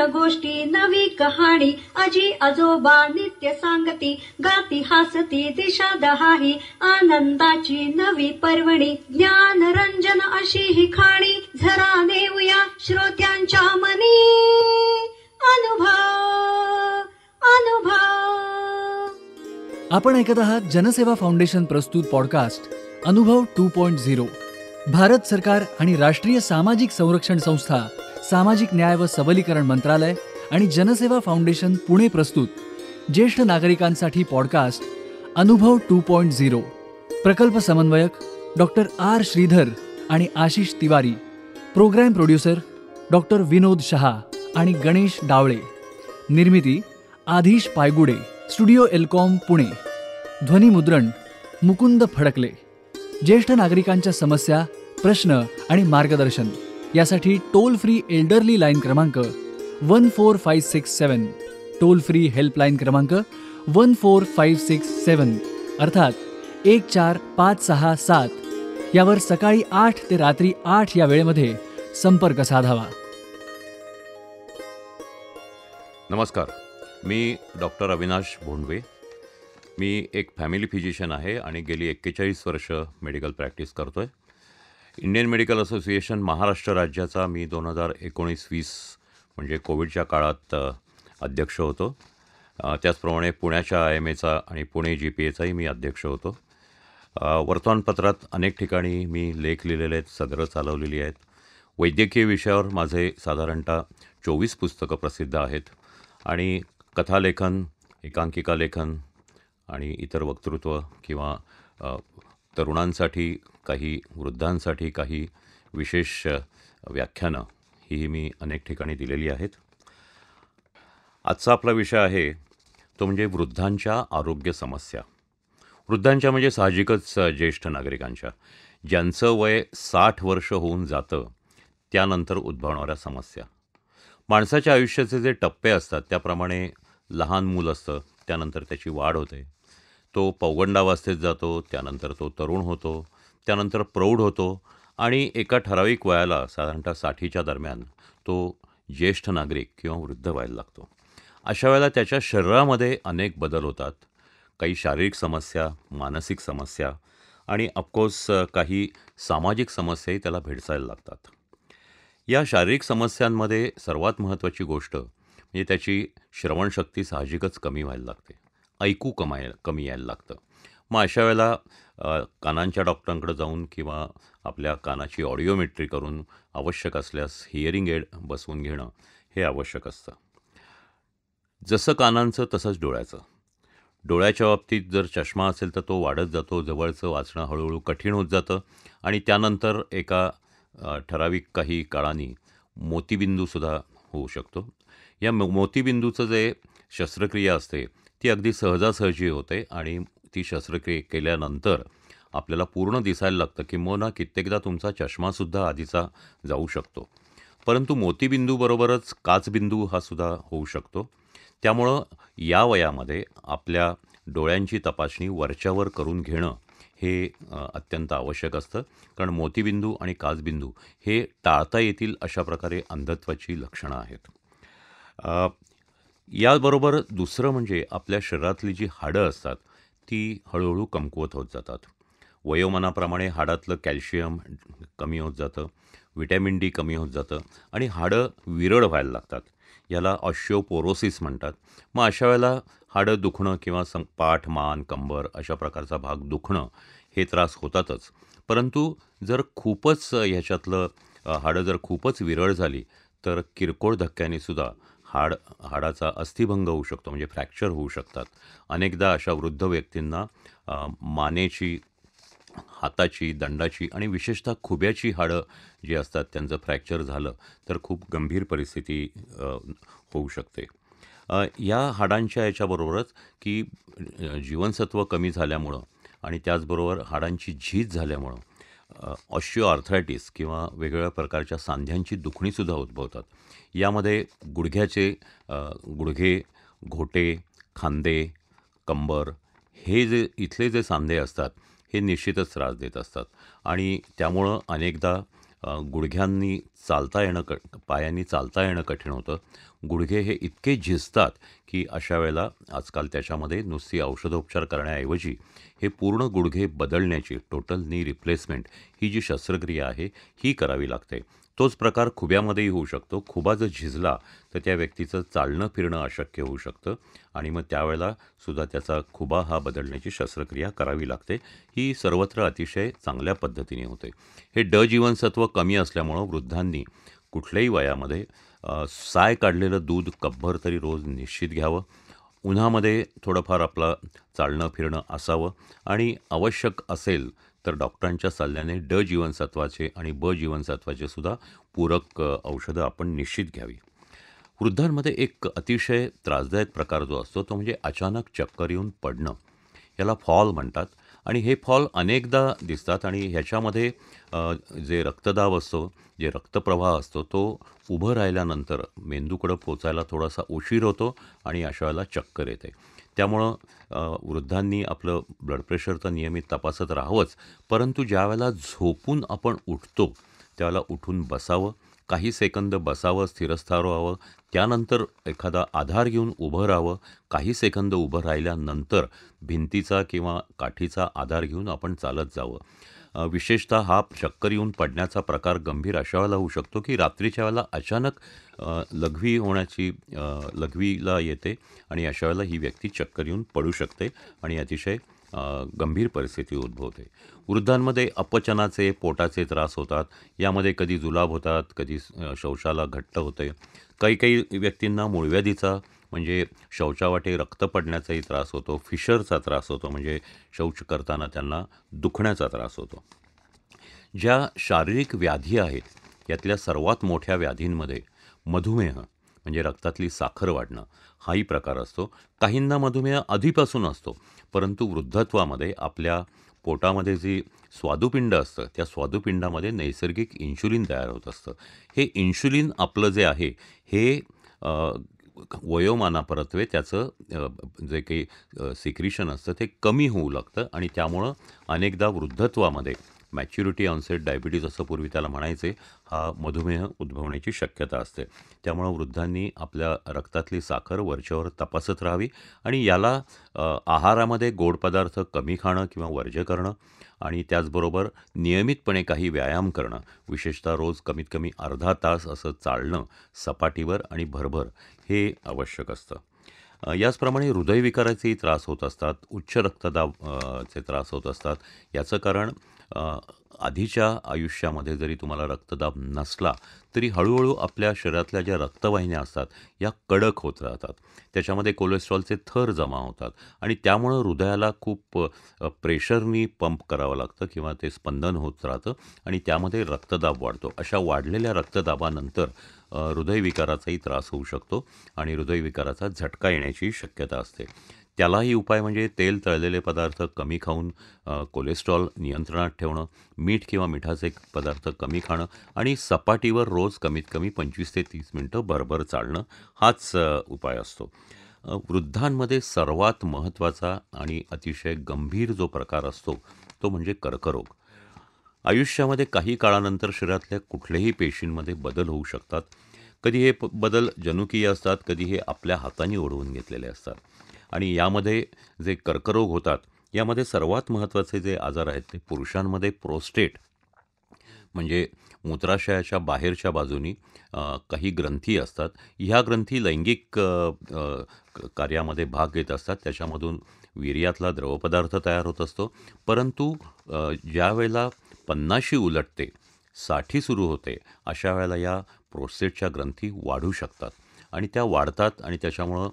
गोष्टी नवी कहाणी आजी आजोबा नित्य सांगती गाती हसती दिशा दहाही आनंदाची नवी पर्वणी ज्ञान रंजन अशी ही खाणी झरा नेऊया श्रोत्यांच्या मनी अनुभव अनुभव. आपण ऐकत आहात जनसेवा फाउंडेशन प्रस्तुत पॉडकास्ट अनुभव 2.0. भारत सरकार आणि राष्ट्रीय सामाजिक संरक्षण संस्था, सामाजिक न्याय व सबलीकरण मंत्रालय आणि जनसेवा फाउंडेशन पुणे प्रस्तुत ज्येष्ठ नागरिकांसाठी पॉडकास्ट अनुभव 2.0. प्रकल्प समन्वयक डॉक्टर आर श्रीधर आणि Ashish Tiwari, programme producer doctor Vinod Shah आणि गणेश डावळे, निर्मिती आधीश पायगुडे, स्टुडिओ एल्कॉम पुणे, ध्वनिमुद्रण मुकुंद फडकले. ज्येष्ठ नागरिकांच्या समस्या, प्रश्न आणि मार्गदर्शन यासाठी टोल फ्री एल्डरली लाईन क्रमांक 14567, टोल फ्री हेल्पलाईन क्रमांक 14567 अर्थात 14567 यावर सकाळी 8 ते रात्री 8 या वेळेमध्ये संपर्क साधावा. नमस्कार, मी डॉक्टर अविनाश भोंडवे. मी एक फॅमिली फिजिशियन आहे आणि गेली 41 वर्ष मेडिकल प्रॅक्टिस करतो आहे. इंडियन मेडिकल असोसिएशन महाराष्ट्र राज्याचा मी 2019-20 म्हणजे कोविडच्या काळात अध्यक्ष होतो. त्याचप्रमाणे पुण्याच्या IMAचा आणि पुणे GPAचाही मी अध्यक्ष होतो. वर्तमानपत्रात अनेक ठिकाणी मी लेख लिहिलेले आहेत, सदरं चालवलेली आहेत. वैद्यकीय विषयावर माझे साधारणतः 24 पुस्तकं प्रसिद्ध आहेत आणि कथालेखन, एकांकिका लेखन आणि इतर वक्तृत्व किंवा तरुणांसाठी काही, वृद्धांसाठी काही विशेष व्याख्यानं ही मी अनेक ठिकाणी दिलेली आहेत. आजचा आपला विषय आहे तो म्हणजे वृद्धांच्या आरोग्य समस्या. वृद्धांच्या म्हणजे साहजिकच ज्येष्ठ नागरिकांच्या, ज्यांचं वय 60 वर्ष होऊन जातं त्यानंतर उद्भवणाऱ्या समस्या. माणसाच्या आयुष्याचे जे टप्पे असतात त्याप्रमाणे लहान मूल असतं, त्यानंतर त्याची वाढ होते, तो पौगंडावस्थेत जातो, त्यानंतर तो तरुण होतो, त्यानंतर प्रौढ होतो आणि एका ठराविक वयाला साधारणतः 60च्या दरम्यान तो ज्येष्ठ नागरिक किंवा वृद्ध व्हायला लागतो. अशा वेळेला त्याच्या शरीरामध्ये अनेक बदल होतात. काही शारीरिक समस्या, मानसिक समस्या आणि ऑफकोर्स काही सामाजिक समस्याही त्याला भेडसायला लागतात. या शारीरिक समस्यांमध्ये सर्वात महत्त्वाची गोष्ट म्हणजे त्याची श्रवणशक्ती साहजिकच कमी व्हायला लागते, ऐकू कमी यायला लागतं. मग अशा वेळेला कानांच्या डॉक्टरांकडे जाऊन किंवा आपल्या कानाची ऑडिओमेट्री करून आवश्यक असल्यास हिअरिंग एड बसवून घेणं हे आवश्यक असतं. जसं कानांचं तसंच डोळ्याचं. डोळ्याच्या बाबतीत जर चष्मा असेल तर तो वाढत जातो, जवळचं वाचणं हळूहळू कठीण होत जातं आणि त्यानंतर एका ठराविक काही काळाने मोतीबिंदूसुद्धा होऊ शकतो. या मोतीबिंदूचं जे शस्त्रक्रिया असते ती अगदी सहजासहजी होते आणि ती शस्त्रक्रिया केल्यानंतर आपल्याला पूर्ण दिसायला लागतं, किंबहुना कित्येकदा तुमचा चष्मासुद्धा आधीचा जाऊ शकतो. परंतु मोतीबिंदूबरोबरच काचबिंदू हा सुद्धा होऊ शकतो. त्यामुळं या वयामध्ये आपल्या डोळ्यांची तपासणी वरच्यावर करून घेणं हे अत्यंत आवश्यक असतं, कारण मोतीबिंदू आणि काचबिंदू हे टाळता येतील अशा प्रकारे अंधत्वाची लक्षणं आहेत. याबरोबर दुसरं म्हणजे आपल्या शरीरातली जी हाडं असतात ती हळूहळू कमकुवत होत जातात. वयोमानाप्रमाणे हाडातलं कॅल्शियम कमी होत जातं, व्हिटॅमिन D कमी होत जातं आणि हाडं विरळ व्हायला लागतात. याला ऑस्टिओपोरोसिस म्हणतात. मग अशा वेळेला हाडं दुखणं किंवा पाठ, मान, कंबर अशा प्रकारचा भाग दुखणं हे त्रास होतातच. परंतु जर खूपच ह्याच्यातलं हाडं जर खूपच विरळ झाली तर किरकोळ धक्क्यानेसुद्धा हाडाचा अस्थिभंग होऊ शकतो, म्हणजे फ्रॅक्चर होऊ शकतात. अनेकदा अशा वृद्ध व्यक्तींना मानेची, हाताची, दंडाची आणि विशेषतः खुब्याची हाडं जी असतात त्यांचं फ्रॅक्चर झालं तर खूप गंभीर परिस्थिती होऊ शकते. या हाडांच्या याच्याबरोबरच की जीवनसत्व कमी झाल्यामुळं आणि त्याचबरोबर हाडांची झीज झाल्यामुळं ऑस्टिओआर्थरायटिस किंवा वेगवेगळ्या प्रकारच्या सांध्यांची दुखणीसुद्धा उद्भवतात. यामध्ये गुडघे, घोटे, खांदे, कंबर हे इथले जे सांधे असतात हे निश्चितच त्रास देत असतात आणि त्यामुळं अनेकदा गुडघ्यांनी चालता येणं पायांनी चालता येणं कठीण होतं. गुडघे हे इतके झिजतात की अशा वेळेला आजकाल त्याच्यामध्ये नुसती औषधोपचार करण्याऐवजी हे पूर्ण गुडघे बदलण्याची टोटल नी रिप्लेसमेंट ही जी शस्त्रक्रिया आहे ही करावी लागते. तोच प्रकार खुब्यामध्येही होऊ शकतो. खुबा जर झिजला तर त्या व्यक्तीचं चालणं फिरणं अशक्य होऊ शकतं आणि मग त्यावेळेला सुद्धा त्याचा खुबा हा बदलण्याची शस्त्रक्रिया करावी लागते. ही सर्वत्र अतिशय चांगल्या पद्धतीने होते. हे जीवनसत्व कमी असल्यामुळं वृद्धांनी कुठल्याही वयामध्ये साय काढलेलं दूध कपभर तरी रोज निश्चित घ्यावं. उन्हामध्ये थोडंफार आपलं चालणं फिरणं असावं आणि आवश्यक असेल तर डॉक्टरांच्या सल्ल्याने जीवनसत्वाचे आणि जीवनसत्वाचे सुद्धा पूरक औषधं आपण निश्चित घ्यावी. वृद्धांमध्ये एक अतिशय त्रासदायक प्रकार जो असतो तो म्हणजे अचानक चक्कर येऊन पडणं. याला फॉल म्हणतात आणि हे फॉल अनेकदा दिसतात आणि ह्याच्यामध्ये जे रक्तदाब असतो, जे रक्तप्रवाह असतो तो उभं राहिल्यानंतर मेंदूकडं पोचायला थोडासा उशीर होतो आणि अशा वेळेला चक्कर येते. त्यामुळं वृद्धांनी आपलं ब्लड प्रेशर तर नियमित तपासत राहावंच, परंतु ज्यावेळेला झोपून आपण उठतो त्यावेळेला उठून बसावं, काही सेकंद बसावं, स्थिरस्थावर व्हावं, त्यानंतर एखादा आधार घेऊन उभं राहावं. काही सेकंद उभं राहिल्यानंतर भिंतीचा किंवा काठीचा आधार घेऊन आपण चालत जावं. विशेषतः हा चक्कर येऊन पडण्याचा प्रकार गंभीर अशा वेळेला होऊ शकतो की रात्रीच्या वेळेला अचानक लघवीला येते आणि अशा वेळेला ही व्यक्ती चक्कर येऊन पडू शकते आणि अतिशय गंभीर परिस्थिती उद्भवते. वृद्धांमध्ये अपचनाचे, पोटाचे त्रास होतात. यामध्ये कधी जुलाब होतात, कधी शौचाला घट्ट होते. काही काही व्यक्तींना मूळव्याधीचा म्हणजे शौचावाटे रक्त पडण्याचाही त्रास होतो. फिशरचा त्रास होतो म्हणजे शौच करताना त्यांना दुखण्याचा त्रास होतो. ज्या शारीरिक व्याधी आहेत यातल्या सर्वात मोठ्या व्याधींमध्ये मधुमेह म्हणजे रक्तातली साखर वाढणं हाही प्रकार असतो. काहींना मधुमेह आधीपासून असतो, परंतु वृद्धत्वामध्ये आपल्या पोटामध्ये जी स्वादुपिंड असतं त्या स्वादुपिंडामध्ये नैसर्गिक इन्शुलिन तयार होत असतं. हे इन्शुलिन आपलं जे आहे हे वयोमानापरत्वे त्याचं जे काही सिक्रिशन असतं ते कमी होऊ लागतं आणि त्यामुळं अनेकदा वृद्धत्वामध्ये मॅच्युरिटी ऑनसेट डायबिटीज असं पूर्वी त्याला म्हणायचे, हा मधुमेह उद्भवण्याची शक्यता असते. त्यामुळं वृद्धांनी आपल्या रक्तातली साखर वरच्यावर तपासत राहावी आणि याला आहारामध्ये गोड पदार्थ कमी खाणं किंवा वर्ज्य करणं आणि त्याचबरोबर नियमितपणे काही व्यायाम करणं, विशेषतः रोज कमीत कमी अर्धा तास असं चालणं सपाटीवर आणि भरभर हे आवश्यक असतं. याचप्रमाणे हृदयविकाराचेही त्रास होत असतात, उच्च रक्तदाब चे त्रास होत असतात. याचं कारण आधीच्या आयुष्यामध्ये जरी तुम्हाला रक्तदाब नसला तरी हळूहळू आपल्या शरीरातल्या ज्या रक्तवाहिन्या असतात या कडक होत राहतात. त्याच्यामध्ये कोलेस्ट्रॉलचे थर जमा होतात आणि त्यामुळं हृदयाला खूप प्रेशरनी पंप करावं लागतं किंवा ते स्पंदन होत राहतं आणि त्यामध्ये रक्तदाब वाढतो. अशा वाढलेल्या रक्तदाबानंतर हृदयविकाराचाही त्रास होऊ शकतो आणि हृदयविकाराचा झटका येण्याची शक्यता असते. त्यालाही उपाय म्हणजे तेल तळलेले पदार्थ कमी खाऊन कोलेस्ट्रॉल नियंत्रणात ठेवणं, मीठ किंवा मिठाचे पदार्थ कमी खाणं आणि सपाटीवर रोज कमीत कमी 25 ते 30 मिनटं भरभर चालणं हाच उपाय असतो. वृद्धांमध्ये सर्वात महत्त्वाचा आणि अतिशय गंभीर जो प्रकार असतो तो म्हणजे कर्करोग. आयुष्यामध्ये काही काळानंतर शरीरातल्या कुठल्याही पेशींमध्ये बदल होऊ शकतात. कधी हे बदल जनुकीय असतात, कधी हे आपल्या हाताने ओढवून घेतलेले असतात आणि यामध्ये जे कर्करोग होतात यामध्ये सर्वात महत्त्वाचे जे आजार आहेत ते पुरुषांमध्ये प्रोस्टेट म्हणजे मूत्राशयाच्या बाहेरच्या बाजूनी काही ग्रंथी असतात. ह्या ग्रंथी लैंगिक कार्यामध्ये भाग घेत असतात. त्याच्यामधून वीर्यातला द्रवपदार्थ तयार होत असतो. परंतु ज्या वेळेला 50शी उलटते, 60 सुरू होते, अशा वेळेला या प्रोस्टेटच्या ग्रंथी वाढू शकतात आणि त्या वाढतात आणि त्याच्यामुळं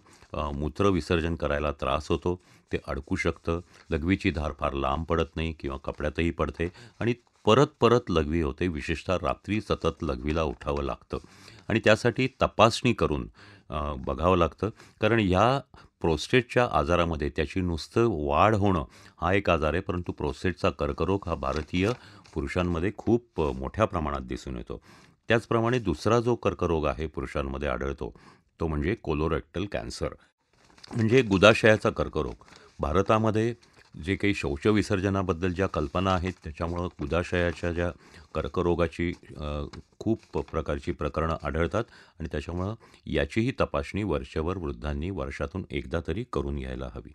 मूत्र विसर्जन करायला त्रास होतो. ते अडकू शकतं. लघवीची धार फार लांब पडत नाही किंवा कपड्यातही पडते आणि परत परत लघवी होते. विशेषतः रात्री सतत लघवीला उठावं लागतं आणि त्यासाठी तपासणी करून बघावं लागतं. कारण ह्या प्रोस्टेटच्या आजारामध्ये त्याची नुसतं वाढ होणं हा एक आजार आहे, परंतु प्रोस्टेटचा कर्करोग हा भारतीय पुरुषांमध्ये खूप मोठ्या प्रमाणात दिसून येतो. त्याचप्रमाणे दुसरा जो कर्करोग आहे पुरुषांमध्ये आढळतो तो म्हणजे कोलोरेक्टल कॅन्सर म्हणजे गुदाशयाचा कर्करोग. भारतामध्ये जे काही शौचविसर्जनाबद्दल ज्या कल्पना आहेत त्याच्यामुळं उदाशयाच्या ज्या कर्करोगाची खूप प्रकारची प्रकरणं आढळतात आणि त्याच्यामुळं याचीही तपासणी वर्षभर वृद्धांनी वर्षातून एकदा तरी करून घ्यायला हवी.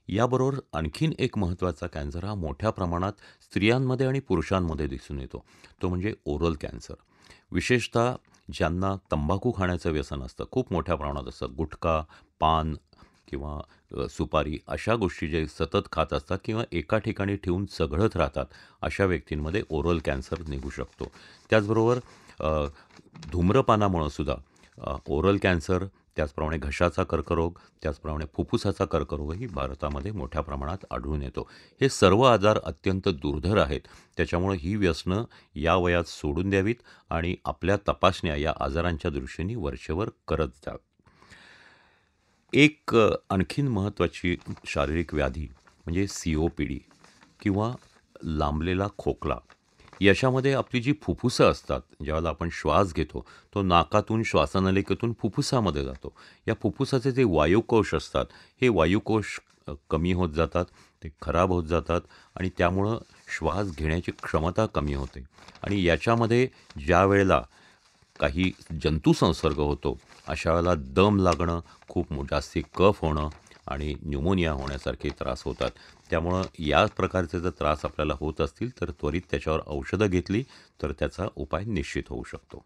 याबरोबर आणखीन एक महत्त्वाचा कॅन्सर हा मोठ्या प्रमाणात स्त्रियांमध्ये आणि पुरुषांमध्ये दिसून येतो. तो म्हणजे ओरल कॅन्सर. विशेषतः ज्यांना तंबाखू खाण्याचं व्यसन असतं, खूप मोठ्या प्रमाणात असतं, गुटखा, पान किंवा सुपारी अशा गोष्टी जे सतत खात असतात किंवा एका ठिकाणी ठेवून चघळत राहतात, अशा व्यक्तींमध्ये ओरल कॅन्सर निघू शकतो. त्याचबरोबर धूम्रपानामुळं सुद्धा ओरल कॅन्सर, त्याचप्रमाणे घशाचा कर्करोग, त्याचप्रमाणे फुफ्फुसाचा कर्करोगही भारतामध्ये मोठ्या प्रमाणात आढळून येतो. हे सर्व आजार अत्यंत दुर्धर आहेत. त्याच्यामुळे ही व्यसनं या वयात सोडून द्यावीत आणि आपल्या तपासण्या या आजारांच्या दृष्टीने वर्षभर करत जाव्यात. एक आणखीन महत्त्वाची शारीरिक व्याधी म्हणजे COPD किंवा लांबलेला खोकला. याच्यामध्ये आपली जी फुफ्फुसं असतात, ज्यावेळेला आपण श्वास घेतो, तो नाकातून श्वासनलिकेतून फुफ्फुसामध्ये जातो. या फुफ्फुसाचे जे वायुकोश असतात, हे वायुकोश कमी होत जातात, ते खराब होत जातात आणि त्यामुळं श्वास घेण्याची क्षमता कमी होते आणि याच्यामध्ये ज्या वेळेला काही जंतुसंसर्ग होतो, अशा वेळेला दम लागणं, खूप जास्ती कफ होणं आणि न्यूमोनिया होण्यासारखे त्रास होतात. त्यामुळं या प्रकारचे जर त्रास आपल्याला होत असतील तर त्वरित त्याच्यावर औषधं घेतली तर त्याचा उपाय निश्चित होऊ शकतो.